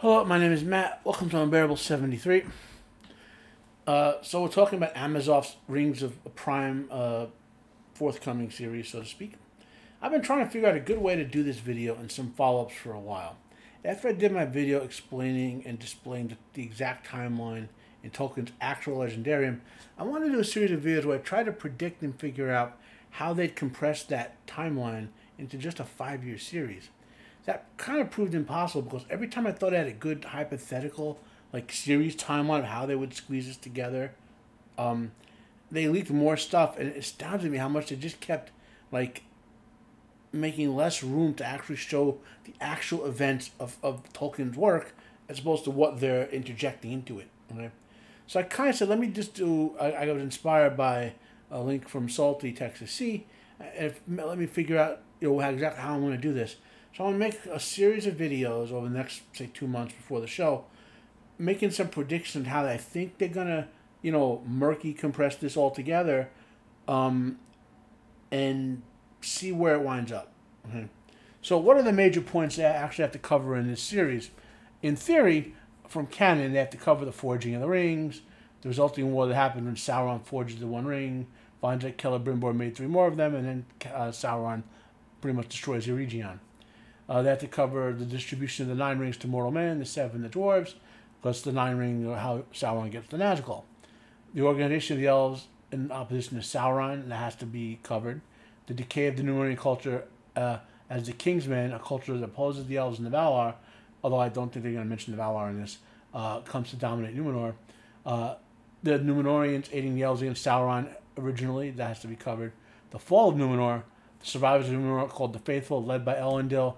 Hello, my name is Matt. Welcome to Unbearable 73. So we're talking about Amazoff's Rings of Prime forthcoming series, so to speak. I've been trying to figure out a good way to do this video and some follow-ups for a while. After I did my video explaining and displaying the exact timeline in Tolkien's actual Legendarium, I wanted to do a series of videos where I try to predict and figure out how they'd compress that timeline into just a 5-year series. That kind of proved impossible because every time I thought I had a good hypothetical, like series timeline of how they would squeeze this together, they leaked more stuff, and it astounded me how much they just kept like making less room to actually show the actual events of Tolkien's work as opposed to what they're interjecting into it. Okay, so I kind of said, let me just do. I was inspired by a link from Salty Texas Sea. Let me figure out exactly how I'm going to do this. So I'm going to make a series of videos over the next, say, 2 months before the show, making some predictions on how I think they're going to, murky compress this all together, and see where it winds up. Okay. So what are the major points they actually have to cover in this series? In theory, from canon, they have to cover the forging of the rings, the resulting war that happened when Sauron forges the One Ring, finds that Celebrimbor made 3 more of them, and then Sauron pretty much destroys Eregion. They have to cover the distribution of the 9 rings to mortal men, the 7 the dwarves, plus the 9 ring, how Sauron gets the Nazgul. The organization of the elves in opposition to Sauron, that has to be covered. The decay of the Numenorean culture as the Kingsmen, a culture that opposes the elves and the Valar, although I don't think they're going to mention the Valar in this, comes to dominate Numenor. The Numenoreans aiding the elves against Sauron originally, that has to be covered. The fall of Numenor, the survivors of Numenor called the Faithful, led by Elendil,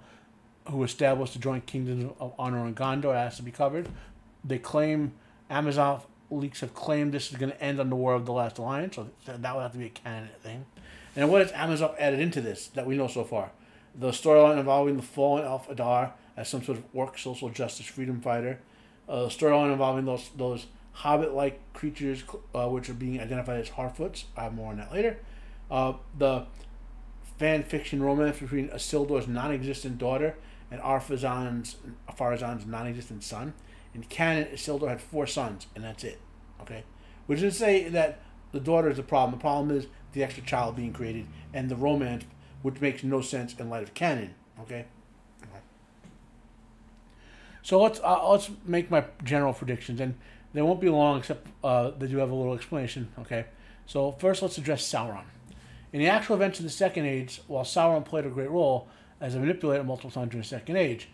who established the joint kingdoms of Honor and Gondor, has to be covered. They claim, Amazoff leaks have claimed this is going to end on the War of the Last Alliance, so that would have to be a canon thing. And what has Amazoff added into this that we know so far? The storyline involving the fallen elf Adar as some sort of orc social justice freedom fighter. The storyline involving those hobbit-like creatures which are being identified as Harfoots. I have more on that later. The fan fiction romance between Isildur's non-existent daughter and Farazan's non-existent son. In canon, Isildur had 4 sons, and that's it. Okay, which doesn't say that the daughter is the problem. The problem is the extra child being created and the romance, which makes no sense in light of canon. Okay. So let's make my general predictions, and they won't be long, except they do have a little explanation. Okay. So first, let's address Sauron. In the actual events of the Second Age, while Sauron played a great role as a manipulator multiple times during the Second Age,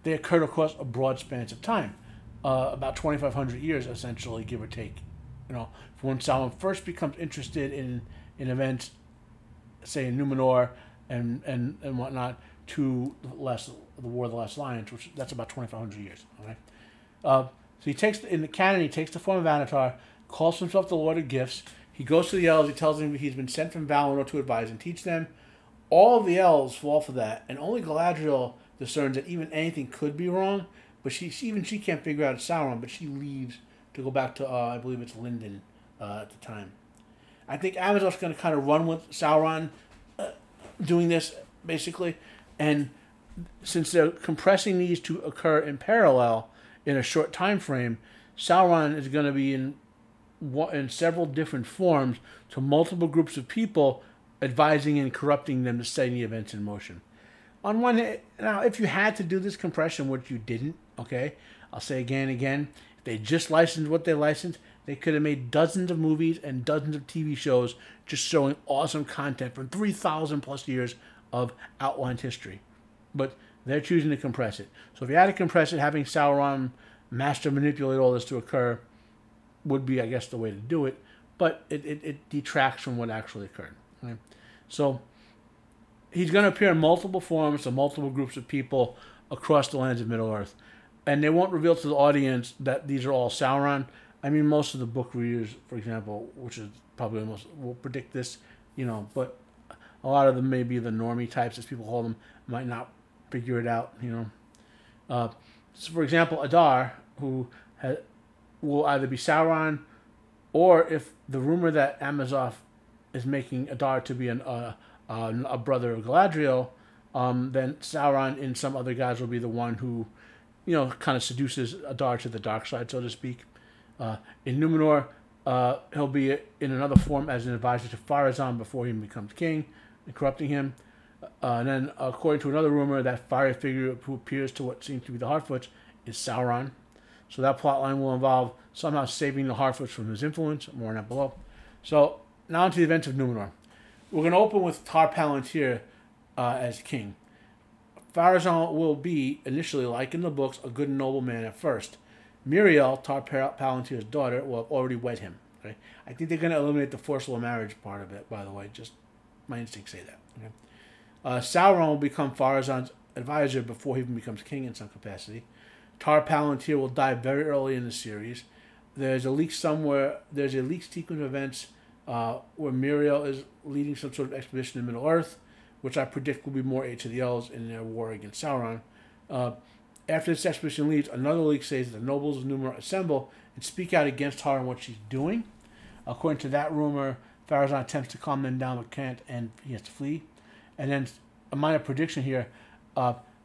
they occurred across a broad span of time, about 2,500 years, essentially, give or take. From when Sauron first becomes interested in events, say in Numenor and whatnot, to the War of the Last Alliance, which that's about 2,500 years. Okay, so he takes in the canon, he takes the form of Anatar, calls himself the Lord of Gifts. He goes to the elves. He tells them he's been sent from Valinor to advise and teach them. All of the elves fall for that, and only Galadriel discerns that even anything could be wrong. But she can't figure out it's Sauron. But she leaves to go back to I believe it's Lindon at the time. I think Amazoff's going to kind of run with Sauron doing this basically, and since they're compressing these to occur in parallel in a short time frame, Sauron is going to be in several different forms to multiple groups of people, advising and corrupting them to setting the events in motion. On one hand, now, if you had to do this compression, which you didn't, okay, I'll say again and again, if they just licensed what they licensed, they could have made dozens of movies and dozens of TV shows just showing awesome content from 3,000 plus years of outlined history. But they're choosing to compress it. So if you had to compress it, having Sauron master manipulate all this to occur would be, I guess, the way to do it, but it detracts from what actually occurred. Okay? So he's going to appear in multiple forms to multiple groups of people across the lands of Middle-earth, and they won't reveal to the audience that these are all Sauron. I mean, most of the book readers, for example, which is probably the most, will predict this, but a lot of them may be the normie types, as people call them, might not figure it out, So, for example, Adar, who will either be Sauron, or if the rumor that Amazoff is making Adar to be a brother of Galadriel, then Sauron in some other guise will be the one who kind of seduces Adar to the dark side, so to speak. In Numenor, he'll be in another form as an advisor to Pharazôn before he becomes king, and corrupting him. And then, according to another rumor, that fiery figure who appears to what seems to be the Harfoots is Sauron. So that plotline will involve somehow saving the Harfoots from his influence. More on that below. So now into the events of Numenor. We're going to open with Tar Palantir as king. Pharazôn will be, initially, like in the books, a good and noble man at first. Miriel, Tar Palantir's daughter, will have already wed him. Okay? I think they're going to eliminate the forcible marriage part of it, by the way. Just my instincts say that. Okay? Sauron will become Pharazôn's advisor before he even becomes king in some capacity. Tar Palantir will die very early in the series. There's a leak somewhere. There's a leaked sequence of events where Miriel is leading some sort of expedition in Middle-earth, which I predict will be more aid to the elves in their war against Sauron. After this expedition leaves, another leak says that the nobles of Numenor assemble and speak out against her and what she's doing. According to that rumor, Pharazôn attempts to calm them down but can't, and he has to flee. And then a minor prediction here.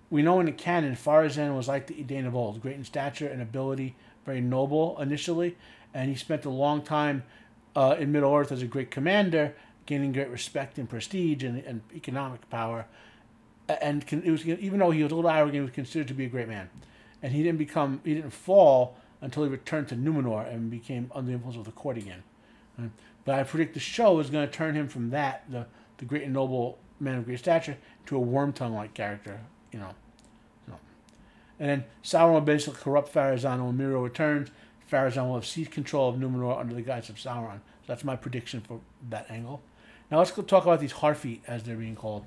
We know in the canon, Pharazôn was like the Edain of old, great in stature and ability, very noble initially, and he spent a long time in Middle-earth as a great commander, gaining great respect and prestige and economic power. And even though he was a little arrogant, he was considered to be a great man. And he didn't fall until he returned to Numenor and became under the influence of the court again. But I predict the show is going to turn him from that, the great and noble man of great stature, to a Wormtongue-like character, And then Sauron will basically corrupt Pharazôn when Miriel returns. Pharazôn will have seized control of Numenor under the guise of Sauron. So that's my prediction for that angle. Now let's go talk about these Harfeet, as they're being called.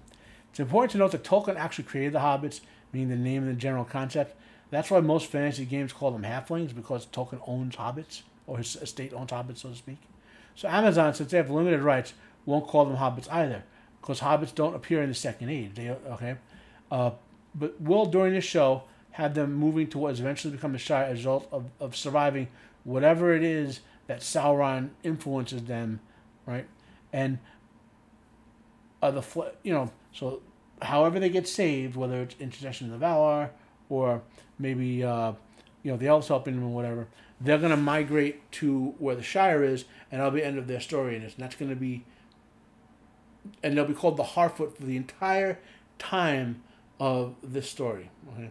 It's important to note that Tolkien actually created the hobbits, meaning the name and the general concept. That's why most fantasy games call them halflings, because Tolkien owns hobbits, or his estate owns hobbits, so to speak. So Amazon, since they have limited rights, won't call them hobbits either, because hobbits don't appear in the Second Age. But will, during this show, have them moving to what is eventually become the Shire as a result of surviving whatever it is that Sauron influences them, right? And so however they get saved, whether it's intercession of the Valar or maybe the elves helping them or whatever, they're going to migrate to where the Shire is, and that'll be the end of their story in this. And that's going to be, and they'll be called the Harfoot for the entire time of this story. Okay.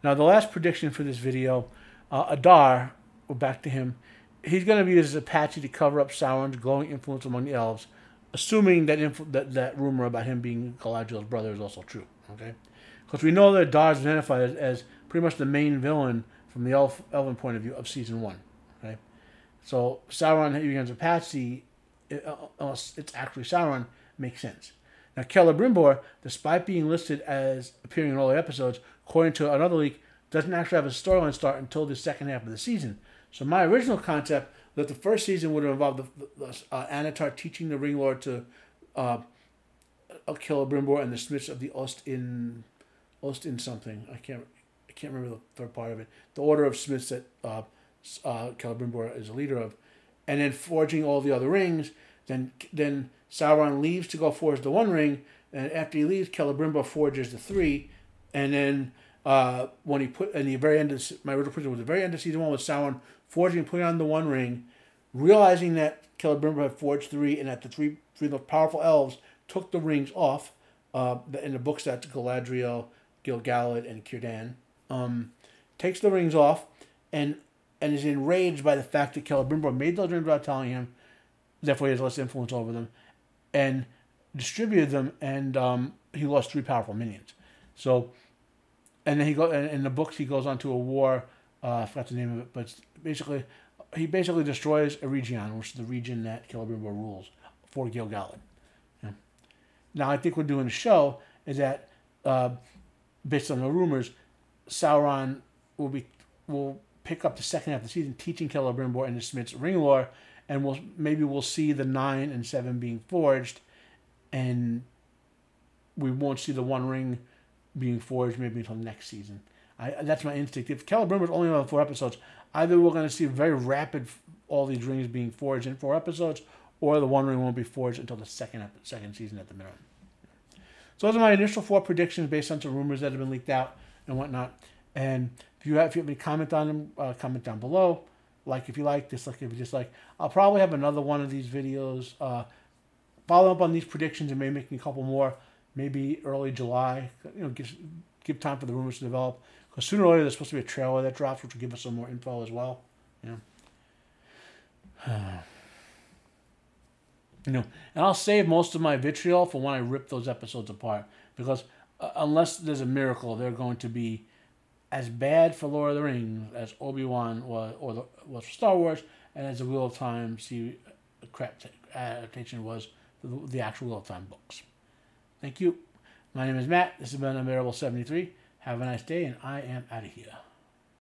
Now, the last prediction for this video, Adar, we're back to him. He's going to be used as a patsy to cover up Sauron's glowing influence among the elves, assuming that rumor about him being Galadriel's brother is also true. Okay, because we know that Adar is identified as pretty much the main villain from the elven point of view of season 1. Okay, so Sauron being as a patsy, unless it's actually Sauron, makes sense. Now, Celebrimbor, despite being listed as appearing in all the episodes, according to another leak, doesn't actually have a storyline start until the second half of the season. So my original concept that the first season would have involved Anatar teaching the Ring Lord to Celebrimbor and the Smiths of the Ost in something. I can't remember the third part of it. The Order of Smiths that Celebrimbor is a leader of, and then forging all the other rings. Then Sauron leaves to go forge the One Ring, and after he leaves, Celebrimbor forges the 3, and then when he put in the very end of my original prediction was the very end of season 1 with Sauron forging and putting on the One Ring, realizing that Celebrimbor had forged 3 and that the three of the powerful elves took the rings off. In the books, that's Galadriel, Gil-galad, and Círdan. Takes the rings off and is enraged by the fact that Celebrimbor made those rings without telling him. Therefore, he has less influence over them, and distributed them, and he lost 3 powerful minions. So, and then in the books he goes on to a war. I forgot the name of it, but he basically destroys Eregion, which is the region that Celebrimbor rules for Gil-galad. Yeah. Now, I think we're doing a show is that based on the rumors, Sauron will pick up the second half of the season teaching Celebrimbor and the Smiths ring lore. And we'll see the 9 and 7 being forged, and we won't see the One Ring being forged maybe until next season. That's my instinct. If Celebrimbor is only on 4 episodes, either we're going to see very rapid all these rings being forged in 4 episodes, or the One Ring won't be forged until the second season at the minimum. So those are my initial 4 predictions based on some rumors that have been leaked out and whatnot. And if you have any comment on them, comment down below. Like if you like, dislike if you dislike. I'll probably have another one of these videos. Follow up on these predictions and maybe making a couple more, maybe early July. You know, give time for the rumors to develop. Because sooner or later there's supposed to be a trailer that drops, which will give us some more info as well. You know, and I'll save most of my vitriol for when I rip those episodes apart, because unless there's a miracle, they're going to be as bad for Lord of the Rings as Obi-Wan was, was for Star Wars, and as the Wheel of Time adaptation was the actual Wheel of Time books. Thank you. My name is Matt. This has been Unbearable 73. Have a nice day, and I am out of here.